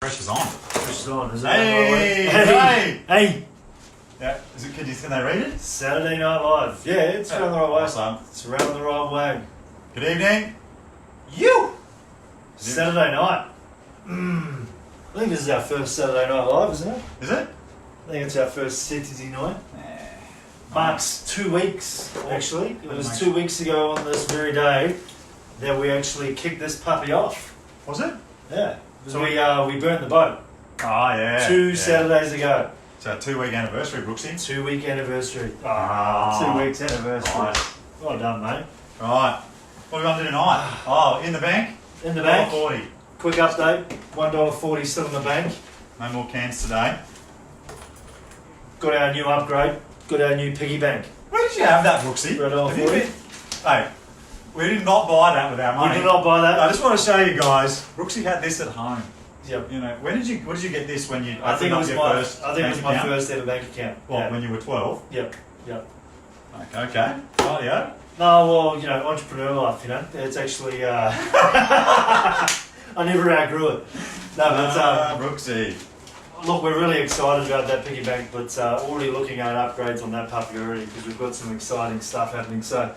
Pressure's on. Pressure's on, is it? Hey! Hey! Yeah, is it, can they read it? Saturday Night Live. Yeah, it's around the right way. Awesome. It's around the right way. Good evening. You! Saturday night. I think this is our first Saturday Night Live, isn't it? Is it? I think it's our first Saturday night. Marks 2 weeks, actually. It was 2 weeks ago on this very day that we actually kicked this puppy off. Was it? Yeah. So we burnt the boat. Oh, yeah. Two Saturdays ago. It's our 2 week anniversary, Brooksy. 2 week anniversary. Oh. 2 weeks anniversary. Nice. Well done, mate. Right. What are we going to do tonight? Oh, in the bank? In the bank. $1.40. Quick update. $1.40 still in the bank. No more cans today. Got our new upgrade. Got our new piggy bank. Where did you have that, Brooksy? $1.40. Hey, we did not buy that with our money. We did not buy that. I just want to show you guys. Brooksy had this at home. Yep. You know, what did you get this when you I think it opened was up my your first I think it was bank my account? first ever bank account. What, Yeah. when you were 12? Yep. Yep. Okay. Oh, yeah. No, well, you know, entrepreneur life, you know. It's actually I never outgrew it. No, but Brooksy. look, we're really excited about that piggy bank, but already looking at upgrades on that puppy already because we've got some exciting stuff happening. So,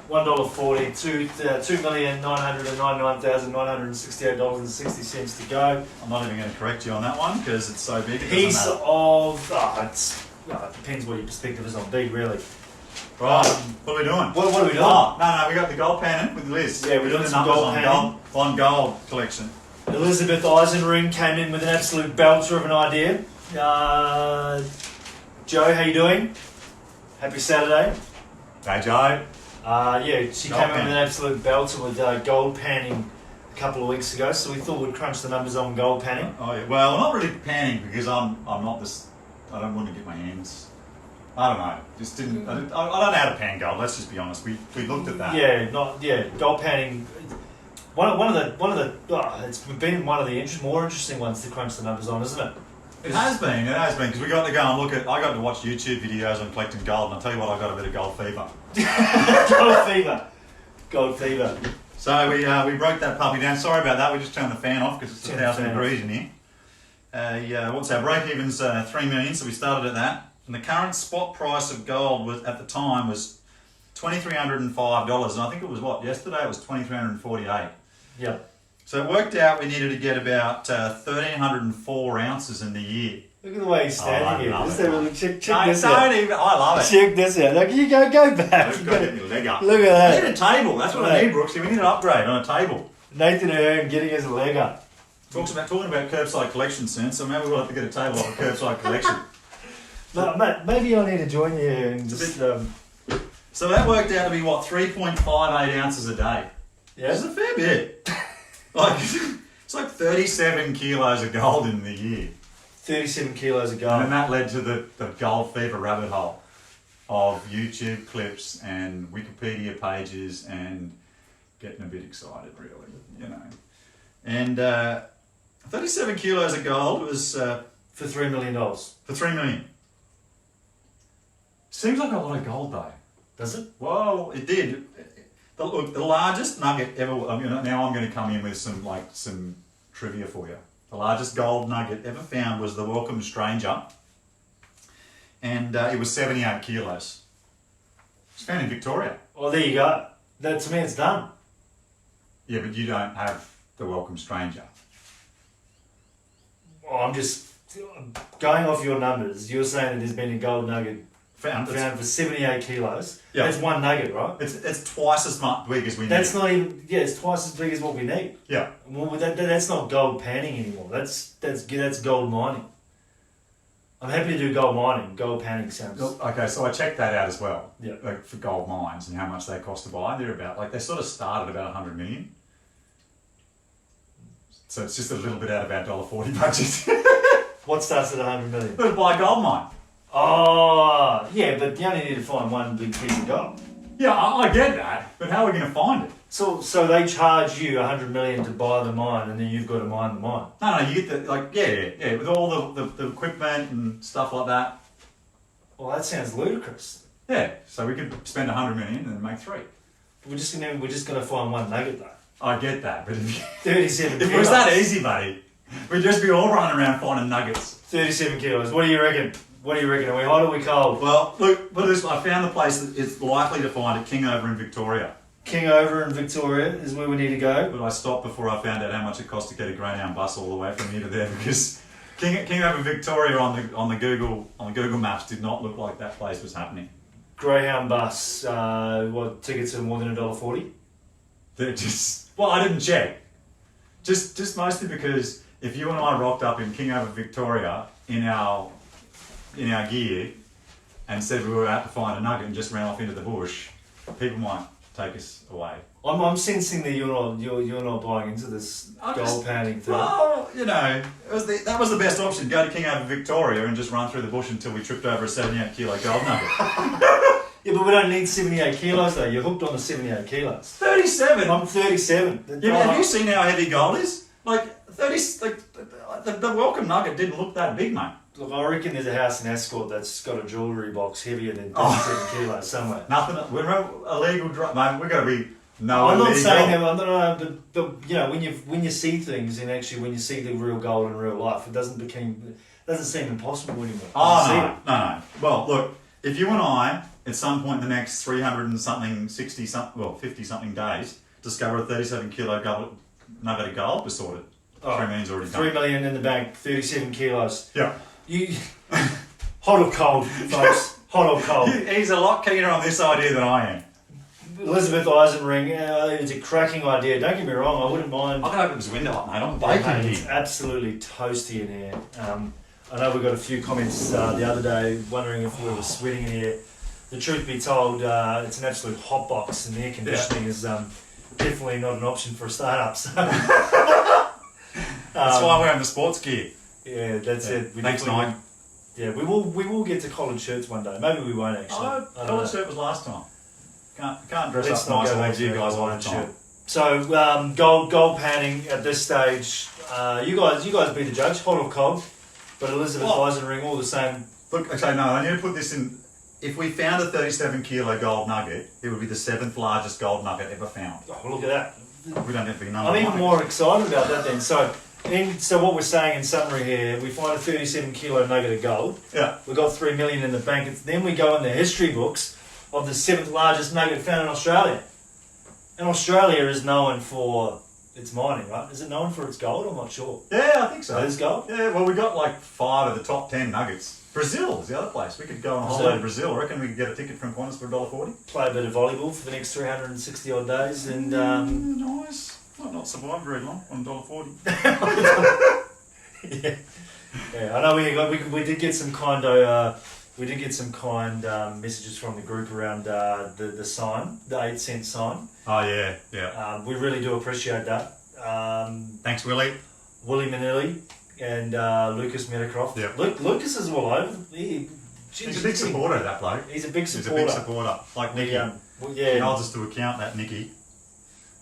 $1.40, $2,999,968.60 to go. I'm not even going to correct you on that one because it's so big. It Piece doesn't of it depends what your perspective is on big, really. matter. Right. What are we doing? What are we doing? Oh, no, we got the gold panning with Liz. Yeah, we're doing the some numbers gold on panning. on gold collection. Elisabeth Isenring came in with an absolute belter of an idea. Joe, how you doing? Happy Saturday. Hey, Joe. Yeah, she Gold came in pan. with an absolute belter with gold panning a couple of weeks ago, so we thought we'd crunch the numbers on gold panning. Oh, yeah. Well, I'm not really panning because I'm not this. I don't want to get my hands. I don't know. Just didn't. I don't know how to pan gold. Let's just be honest. We looked at that. Gold panning. One of the it's been one of the more interesting ones to crunch the numbers on, isn't it? It has been because we got to go and look at. I got to watch YouTube videos on collecting gold, and I'll tell you what, I got a bit of gold fever. Gold fever. So we broke that puppy down. Sorry about that. We just turned the fan off because it's 1,000 degrees in here. What's our break even's 3 million, so we started at that. And the current spot price of gold was at the time was $2,305, and I think it was yesterday it was $2,348. Yeah. So it worked out we needed to get about 1,304 ounces in the year. Look at the way he's standing here. Just have a look. Check this out. I love it. Check this out. Look, you go back. I've got to get my leg up. Look at that. We need a table. That's what I need, Brooksy. We need an upgrade on a table. Nathan Aherne getting his leg up. Talking about curbside collection soon, so maybe we'll have to get a table off a curbside collection. No, mate, maybe I need to join you here and just. So that worked out to be 3.58 ounces a day. Yeah. It's a fair bit. It's like 37 kilos of gold in the year. 37 kilos of And gold. then that led to the gold fever rabbit hole of YouTube clips and Wikipedia pages and getting a bit excited, really, you know. And 37 kilos of gold was For $3 million. for $3 million. Seems like a lot of gold, though. Does it? Well, it did. The largest nugget ever. Now I'm going to come in with some trivia for you. The largest gold nugget ever found was the Welcome Stranger, and it was 78 kilos. It's found in Victoria. Oh, there you go. That to me, it's done. Yeah, but you don't have the Welcome Stranger. Oh, I'm just going off your numbers. You're saying that there's been a gold nugget Found for 78 kilos. Yeah. That's one nugget, right? It's twice as much big as we need. That's not even. Yeah, it's twice as big as what we need. Yeah. Well, that's not gold panning anymore. That's gold mining. I'm happy to do gold mining. Gold panning sounds. Okay, so I checked that out as well. Yeah. Like for gold mines and how much they cost to buy. They're about they sort of start at about 100 million. So it's just a little bit out of our $1.40 budget. What starts at 100 million? To buy a gold mine. Oh, yeah, but you only need to find one big piece of gold. Yeah, I get that, but how are we going to find it? So they charge you 100 million to buy the mine, and then you've got to mine the mine. No, you get the with all the equipment and stuff like that. Well, that sounds ludicrous. Yeah, so we could spend 100 million and make 3. We're just gonna find one nugget though. I get that, but if 37. it was that easy, buddy, We'd just be all running around finding nuggets. 37 kilos. What do you reckon? What do you reckon? Are we hot or are we cold? Well, look, put it this way, I found the place that it's likely to find at Kingover in Victoria. Kingover in Victoria is where we need to go. But I stopped before I found out how much it cost to get a Greyhound bus all the way from here to there because Kingover Victoria on the Google Maps did not look like that place was happening. Greyhound bus. What tickets are more than $1.40? They're just I didn't check. Just mostly because if you and I rocked up in Kingover Victoria in our gear and said we were out to find a nugget and just ran off into the bush, people might take us away. I'm sensing that you're not buying into this gold pounding thing. Well, that was the best option. Go to Kingover Victoria and just run through the bush until we tripped over a 78 kilo gold nugget. Yeah, but we don't need 78 kilos though. You're hooked on the 78 kilos. 37. I'm 37. Yeah, but have you seen how heavy gold is? Like 30. The welcome nugget didn't look that big, mate. Look, I reckon there's a house in Ascot that's got a jewellery box heavier than 37 kilos somewhere. Nothing. We're illegal, mate. We've got to be I'm illegal. not saying that. No, but when you see things and actually when you see the real gold in real life, it doesn't seem impossible anymore. Oh no. Well, look, if you and I at some point in the next 300 and something, 50 something days discover a 37 kilo nugget of gold, we're sorted. 3 million's already done. 3 million in the bank, 37 kilos. Yeah. Hot or cold, folks? Hot or cold? He's a lot keener on this idea than I am. Elizabeth Isenring, it's a cracking idea. Don't get me wrong, I wouldn't mind. I can open this window up, mate. I'm baking It's here. absolutely toasty in here. I know we got a few comments the other day wondering if we were sweating in here. The truth be told, it's an absolute hot box, and the air conditioning is definitely not an option for a startup. So. That's why we're in the sports gear. Yeah, that's it. Thanks, Nike. Yeah, we will get to collared shirts one day. Maybe we won't actually. Collared shirt was last time. Can't dress Let's up not nice go like you into guys a all the Hawaiian time. shirt. So gold panning at this stage. You guys be the judge, hot or cold. But Elisabeth Isenring, all the same. Look, okay, no, I need to put this in. If we found a 37 kilo gold nugget, it would be the 7th largest gold nugget ever found. Oh, look at that. We don't have to be number I'm one. even more excited about that then. So what we're saying in summary here, we find a 37 kilo nugget of gold. Yeah. We've got 3 million in the bank. Then we go in the history books of the 7th largest nugget found in Australia. And Australia is known for its mining, right? Is it known for its gold? I'm not sure. Yeah, I think so. It is gold? Yeah, well, we got like 5 of the top 10 nuggets. Brazil is the other place. We could go on a holiday to Brazil. I reckon we could get a ticket from Qantas for $1.40. Play a bit of volleyball for the next 360 odd days and nice. Might not survive very long on $1.40. yeah, I know we did get some kind messages from the group around the sign, the 8-cent sign. Oh yeah. We really do appreciate that. Thanks, Willie. Willie Manilli and Lucas Metacroft. Yeah. Lucas is all over. He's a big supporter of that bloke. He's a big supporter. He's a big supporter. Like Nicky. He holds us to account, that Nicky.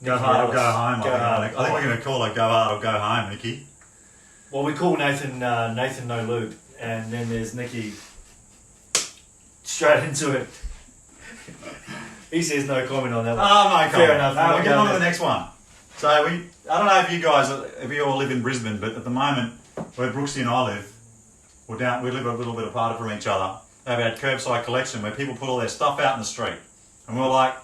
Go hard or go home. I think we're going to call her go hard or go home, Nicky. Well, we call Nathan No Lube, and then there's Nicky straight into it. He says no comment on that one. Oh, no, fair enough. We'll get on to the next one. So I don't know if you all live in Brisbane, but at the moment where Brooksy and I live, we live a little bit apart from each other. They've had curbside collection where people put all their stuff out in the street, and we're like,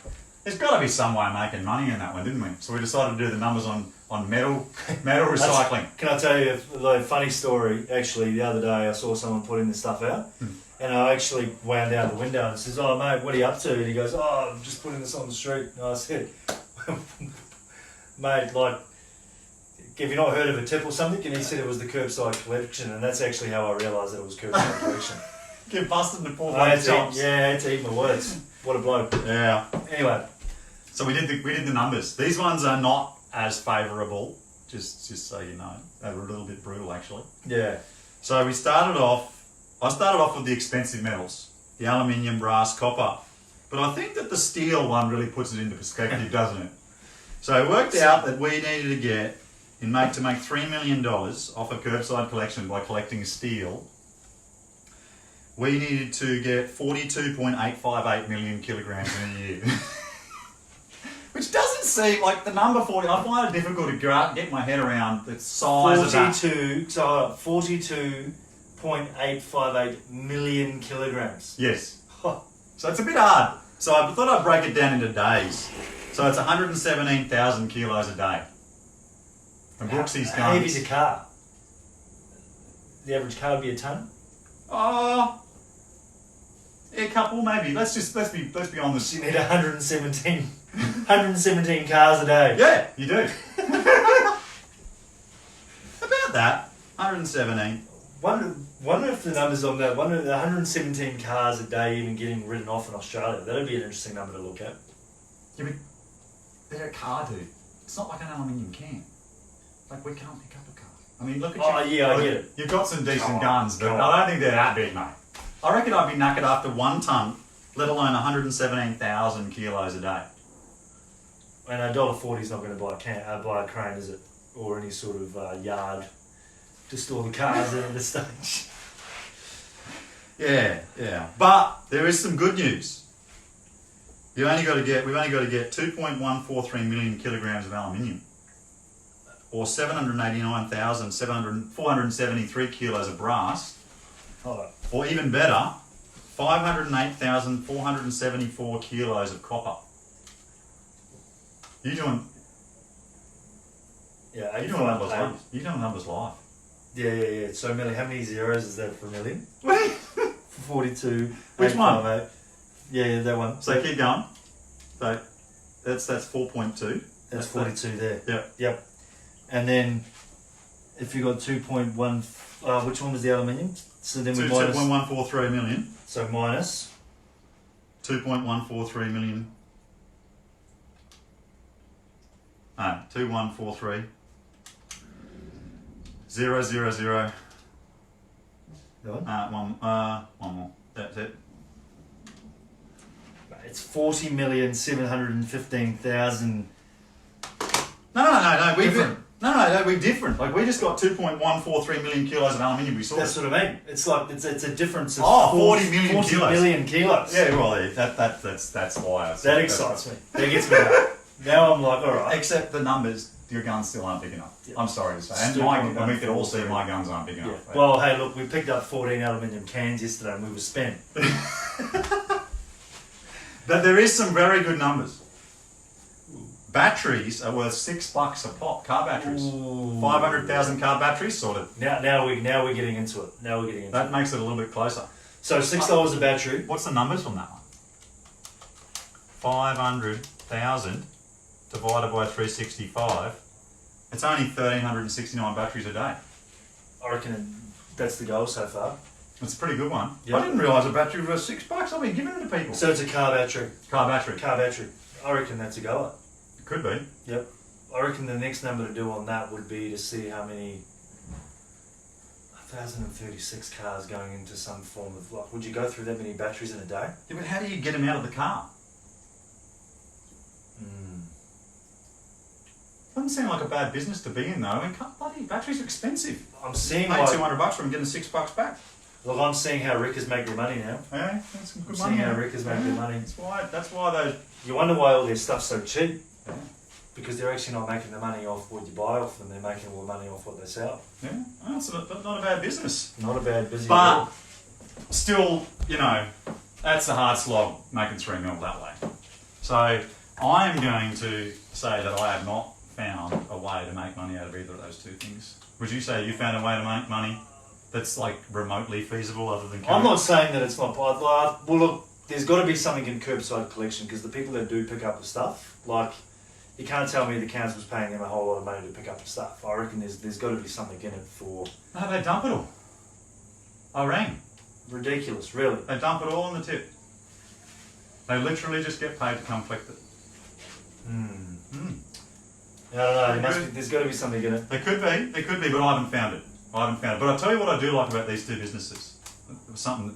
there's got to be some way of making money in that one, didn't we? So we decided to do the numbers on metal recycling. Can I tell you a funny story? Actually, the other day I saw someone putting the stuff out, and I actually wound out the window and says, "Oh mate, what are you up to?" And he goes, "Oh, I'm just putting this on the street." And I said, "Mate, like, have you not heard of a tip or something?" And he said it was the curbside collection, and that's actually how I realised that it was curbside collection. Get busted in the poor I bloody chops. I had to eat my words. What a bloke. Yeah. Anyway. So we did the numbers. These ones are not as favourable, just so you know. They were a little bit brutal actually. Yeah. So I started off with the expensive metals, the aluminium, brass, copper. But I think that the steel one really puts it into perspective, doesn't it? So it worked out that we needed to get to make $3 million off a curbside collection by collecting steel. We needed to get 42.858 million kilograms in a year. Which doesn't seem like the number 40. I find it difficult to get my head around the size of that. 42.858 million kilograms. Yes. So it's a bit hard. So I thought I'd break it down into days. So it's 117,000 kilos a day. And Brooksy's How heavy is guns. a car? The average car would be a ton. Oh, a couple maybe. Let's be on So this. you need 117 cars a day. Yeah, you do. About that. 117. Wonder if the numbers on that, wonder if the 117 cars a day even getting written off in Australia. That'd be an interesting number to look at. Yeah, but they're a car, dude. It's not like an aluminium can. Like, we can't pick up a car. I mean, look at you. Oh, yeah, I get it. You've got some decent Come on, guns, but come I don't think they're that big, mate. I reckon I'd be knackered after 1 tonne, let alone 117,000 kilos a day. And $1.40 is not going to buy a crane, is it? Or any sort of yard to store the cars in at this stage. Yeah. But there is some good news. We've only got to get 2.143 million kilograms of aluminium, or 789,473 kilos of brass, or even better, 508,474 kilos of copper. You're doing numbers live. Yeah. So, Millie, how many zeros is that for a million? For 42. Which one? 858. Yeah, that one. So keep going. So that's 4.2. That's 42 there. Yep. And then if you got 2.1, which one was the aluminium? So then we minus. 2.143 million. So minus. 2.143 million. 2143. 000. That one? One more. That's it. It's 40,715,000. No. Different. We're different. Like, we just got 2.143 million kilos of aluminium we saw. That's what I mean. It's like it's a difference of 40 million 40 kilos. million kilos. Yeah, well, that's why. That excites me. That gets me up. Now I'm like, all right. Except the numbers, your guns still aren't big enough. Yeah. I'm sorry to say. And Still we could all see my guns aren't big Yeah. enough. Well, hey, look, we picked up 14 aluminium cans yesterday and we were spent. But there is some very good numbers. Batteries are worth $6 a pop. Car batteries, 500,000 car batteries, sorted. Now we're getting into it. That makes it a little bit closer. So $6 a battery. What's the numbers from that one? 500,000 divided by 365. It's only 1,369 batteries a day. I reckon that's the goal so far. It's a pretty good one. Yep. I didn't realise a battery was $6. I've been giving it to people. So it's a car battery. Car battery. I reckon that's a goer. Could be. Yep. I reckon the next number to do on that would be to see how many 1,036 cars going into some form of like. Would you go through that many batteries in a day? Yeah, but how do you get them out of the car? Doesn't seem like a bad business to be in though. I mean, bloody batteries are expensive. I'm seeing Pay like, $200 for them, getting $6 back. look, I'm seeing how Rickers make their money now. Yeah, that's some good I'm money. seeing how Rickers make their money. That's why those. You wonder why all their stuff's so cheap. Yeah. Because they're actually not making the money off what you buy off them. They're making all the money off what they sell. Yeah, well, it's not a bad business. Not a bad business. But still, that's a hard slog making $3 million that way. So I am going to say that I have not found a way to make money out of either of those two things. Would you say you found a way to make money that's like remotely feasible other than? I'm not saying that it's not. Well, look, there's got to be something in curbside collection because the people that do pick up the stuff, like, you can't tell me the council's paying them a whole lot of money to pick up the stuff. I reckon there's got to be something in it for. No, they dump it all. I rang. Ridiculous, really. They dump it all in the tip. They literally just get paid to come collect it. I don't know. There's got to be something in it. There could be, but I haven't found it. But I'll tell you what I do like about these two businesses. It's something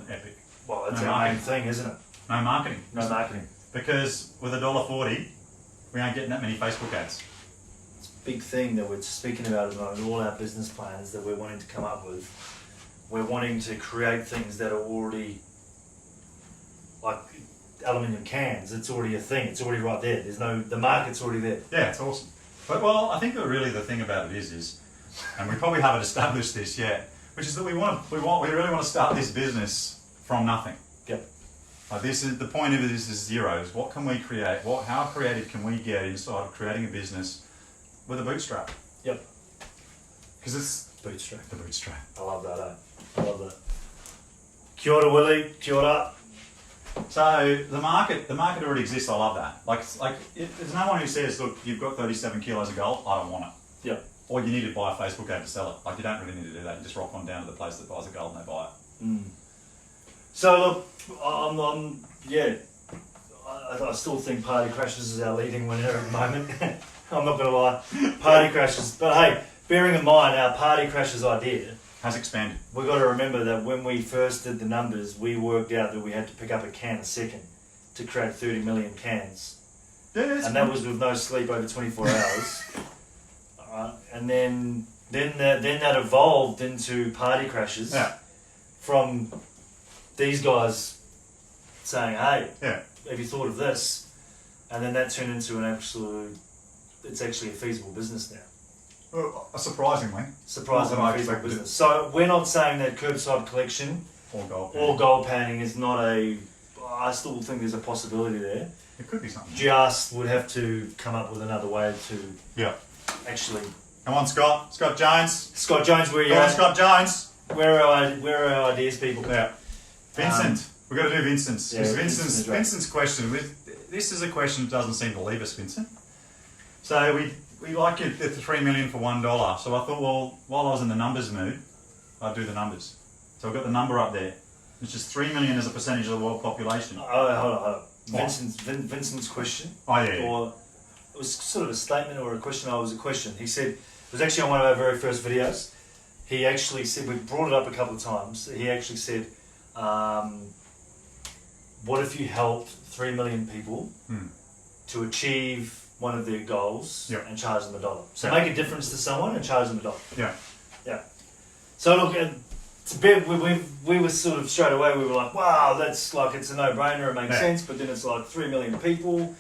epic. Well, it's No our main marketing. thing, isn't it? No marketing. No marketing. Because with $1.40, we aren't getting that many Facebook ads. It's a big thing that we're speaking about in all our business plans that we're wanting to come up with. We're wanting to create things that are already, like, aluminium cans. It's already a thing. It's already right there. The market's already there. Yeah, it's awesome. But well, I think that really the thing about it is, and we probably haven't established this yet, which is that we really want to start this business from nothing. Yep. Like this is the point of this is zeros. What can we create? How creative can we get inside of creating a business with a bootstrap? Yep. Because it's Bootstrap. the bootstrap. I love that. I love that. Kia ora, Willie. Kia ora. So the market already exists. I love that. There's no one who says, look, you've got 37 kilos of gold. I don't want it. Yep. Or you need to buy a Facebook ad to sell it. Like you don't really need to do that. You just rock on down to the place that buys the gold and they buy it. Mm. So look, I still think Party Crashers is our leading winner at the moment. I'm not going to lie. Party Crashers. But hey, bearing in mind our Party Crashers idea has expanded. We've got to remember that when we first did the numbers, we worked out that we had to pick up a can a second to create 30 million cans. Yeah, and that was with no sleep over 24 hours. Alright, and then that evolved into Party Crashers. Yeah. From these guys saying, hey, yeah, have you thought of this? And then that turned into it's actually a feasible business now. Well, surprisingly feasible business. So we're not saying that curbside collection or gold panning is not I still think there's a possibility there. It could be something. Just would have to come up with another way to actually. Come on, Scott Jones. Scott Jones, where are you Come on, at? Scott Jones. Where are our ideas, people? Yeah. Vincent. We've got to do Vincent's. Yeah, Vincent's question. This is a question that doesn't seem to leave us, Vincent. So we like it at the $3 million for $1. So I thought, well, while I was in the numbers mood, I'd do the numbers. So I've got the number up there. It's just 3 million as a percentage of the world population. Hold on. Vincent's question. Oh yeah. Or it was sort of a statement or a question. It was a question. He said it was actually on one of our very first videos. He actually said, we brought it up a couple of times. He actually said, what if you helped 3 million people to achieve one of their goals and charge them $1? So make a difference to someone and charge them $1. Yeah. Yeah. So look, we were sort of straight away, we were like, wow, that's like, it's a no-brainer, it makes sense, but then it's like 3 million people.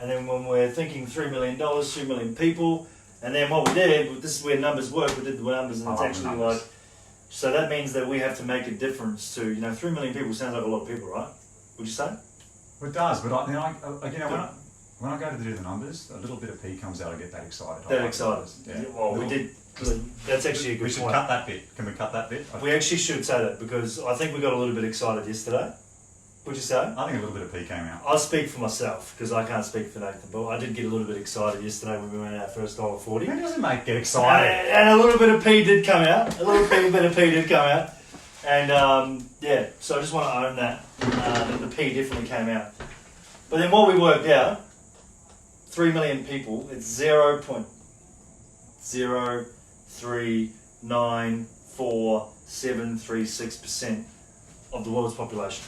And then when we're thinking $3 million, 2 million people, and then what we did, this is where numbers work, we did the numbers, and it's actually like, so that means that we have to make a difference to, 3 million people sounds like a lot of people, right? Would you say? Well, it does, but when I go to do the numbers, a little bit of pee comes out, I get that excited. Yeah. Well, we did, that's actually a good point. We should cut that bit. Can we cut that bit? We actually should say that, because I think we got a little bit excited yesterday. Would you say? I think a little bit of pee came out. I'll speak for myself, because I can't speak for Nathan, but I did get a little bit excited yesterday when we went our first $1.40. Who doesn't get excited? And a little bit of pee did come out. And so I just want to own that the pee definitely came out. But then what we worked out, 3 million people, it's 0.0394736% of the world's population.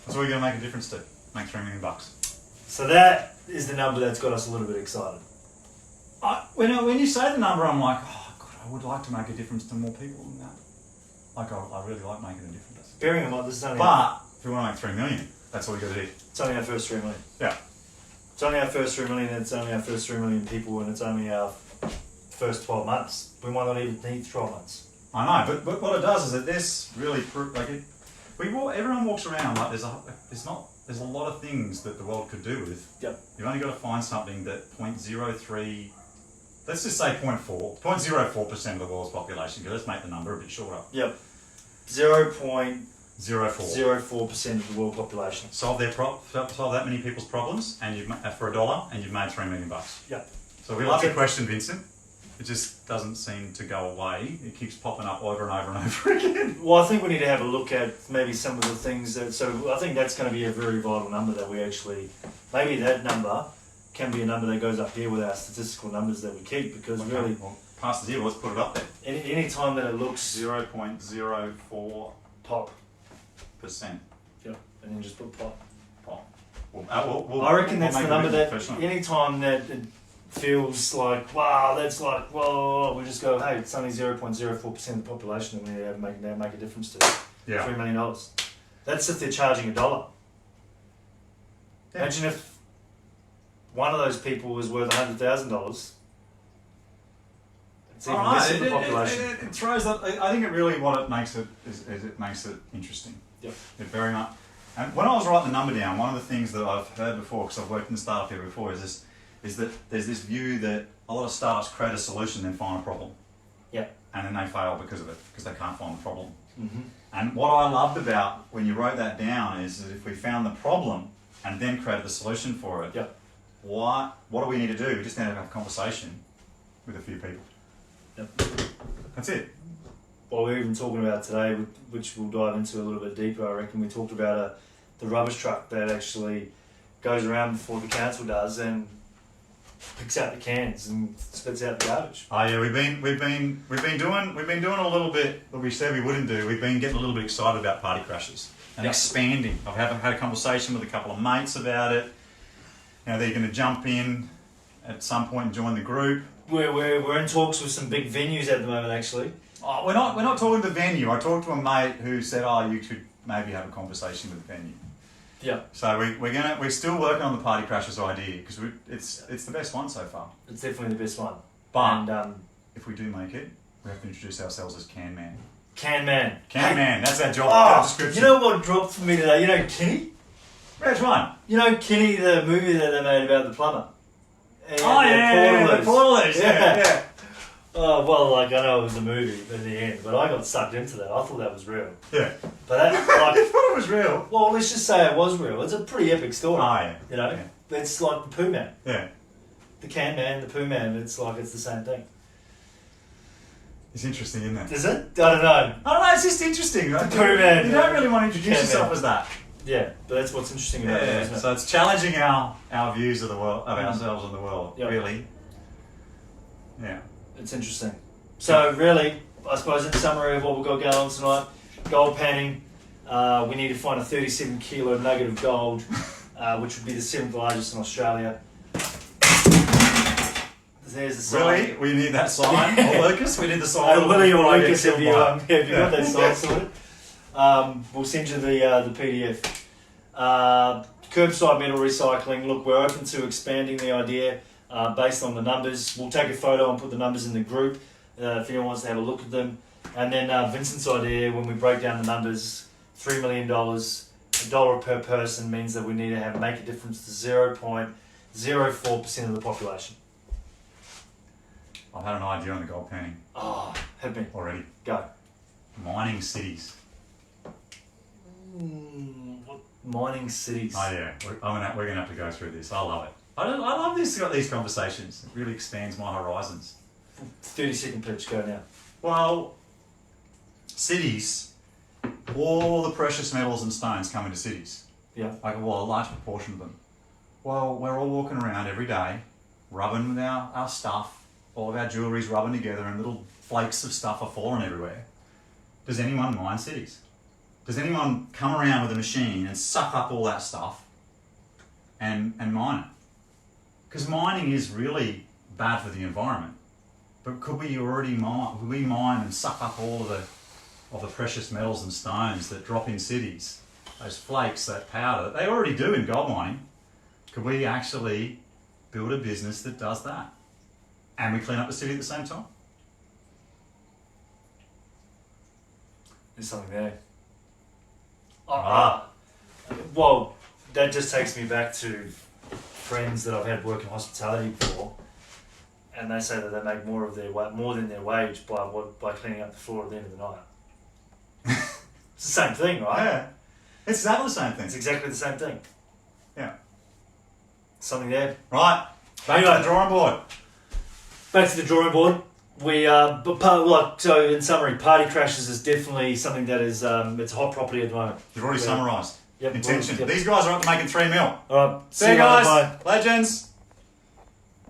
That's what we're going to make a difference to. Make $3 million. So that is the number that's got us a little bit excited. When you say the number, I'm like, oh God, I would like to make a difference to more people than that. Like, I really like making a difference. Bearing in mind, this is only... But if we want to make 3 million, that's all we got to do. It's only our first 3 million. Yeah. It's only our first 3 million, and it's only our first 3 million people, and it's only our first 12 months. We might not even need 12 months. I know, but what it does is that this really everyone walks around like there's a lot of things that the world could do with. Yep. You've only got to find something that 0.03, let's just say 0.04% of the world's population. Let's make the number a bit shorter. Yep. 0.04% of the world population. Solve that many people's problems, and for $1, and you've made $3 million. Yep. So we love your question, Vincent. It just doesn't seem to go away. It keeps popping up over and over and over again. Well, I think we need to have a look at maybe some of the things so I think that's going to be a very vital number that we actually, maybe that number can be a number that goes up here with our statistical numbers that we keep, because really... Well, past the 0, let's put it up there. Any time that it looks... 0.04 pop. %. Yep, and then just put pop. I reckon that's the number that any time that it feels like, wow, that's like, whoa, we just go, hey, it's only 0.04% of the population that we make a difference to. Yeah. $3 million. That's if they're charging $1. Yeah. Imagine if one of those people was worth $100,000. It's even less of the population. It throws that. I think it really what it makes it is it makes it interesting. Yep. It very much. And when I was writing the number down, one of the things that I've heard before, because I've worked in the startup here before, is that there's this view that a lot of startups create a solution then find a problem. Yeah. And then they fail because of it, because they can't find the problem. Mm-hmm. And what I loved about when you wrote that down is that if we found the problem and then created the solution for it, Yep. what do we need to do? We just need to have a conversation with a few people. Yep. That's it. Well, we're even talking about today, which we'll dive into a little bit deeper, I reckon. We talked about the rubbish truck that actually goes around before the council does and picks out the cans and spits out the garbage. Oh yeah, we've been doing a little bit that we said we wouldn't do. We've been getting a little bit excited about party crashes and Yep. expanding. I've had a conversation with a couple of mates about it. You know, they're going to jump in at some point and join the group. We're in talks with some big venues at the moment, actually. Oh, we're not talking to the venue. I talked to a mate who said, "Oh, you could maybe have a conversation with the venue." Yeah. So we're still working on the party crashes idea because it's the best one so far. It's definitely the best one. But And, if we do make it, we have to introduce ourselves as Can Man. Can Man. Can Man, that's our job Oh, description. you know what dropped for me today? You know Kenny? Which one? You know Kenny, the movie that they made about the plumber? And Oh yeah, the portaloos. Yeah. Oh, well, like, I know it was a movie in the end, but I got sucked into that. I thought that was real. Yeah. But that, I like, thought it was real. well, let's just say it was real. It's a pretty epic story. Oh yeah. You know? Yeah. It's like the Pooh Man. Yeah. The Can Man, the Pooh Man, it's like it's the same thing. It's interesting, isn't it? Is it? I don't know. I don't know, it's just interesting. Right? Pooh Man. You don't really want to introduce Can yourself Man. as that. Yeah, but that's what's interesting about it, isn't it? So it's challenging our views of the world, of ourselves and the world, Yep. really. Yeah. It's interesting. So really, I suppose in summary of what we've got going on tonight, gold panning. We need to find a 37 kilo nugget of gold, which would be the 7th largest in Australia. There's the sign. Really? We need that sign? Or Lucas? We need the sign. Willie or Friday Lucas, have you Silver. got that sign sorted? We'll send you the PDF. Curbside metal recycling. Look, we're open to expanding the idea based on the numbers. We'll take a photo and put the numbers in the group if anyone wants to have a look at them. And then Vincent's idea, when we break down the numbers, $3 million, $1 per person means that we need to make a difference to 0.04% of the population. I've had an idea on the gold panning Oh, hit me. already. Go. Mining cities. What mining cities? Oh yeah, we're going to have to go through this. I love it. I love these conversations. It really expands my horizons. 30-second pitch, go now. Well, cities, all the precious metals and stones come into cities. Yeah. Like, well, a large proportion of them. Well, we're all walking around every day, rubbing with our stuff. All of our jewellery's rubbing together and little flakes of stuff are falling everywhere. Does anyone mine cities? Does anyone come around with a machine and suck up all that stuff and mine it? Because mining is really bad for the environment. But could we mine and suck up all of the precious metals and stones that drop in cities? Those flakes, that powder, they already do in gold mining. Could we actually build a business that does that? And we clean up the city at the same time? There's something there. Ah. Well, that just takes me back to friends that I've had work in hospitality before, and they say that they make more than their wage by cleaning up the floor at the end of the night. It's the same thing, right? Yeah. It's exactly the same thing. It's exactly the same thing. Yeah. Something there. Right. Back to the drawing board. Back to the drawing board. So in summary, party crashes is definitely something that is it's a hot property at the moment. You've already summarised. Yep. Intention. Yep. These guys are up to making $3 million. All right. See you later. guys. Bye. Legends.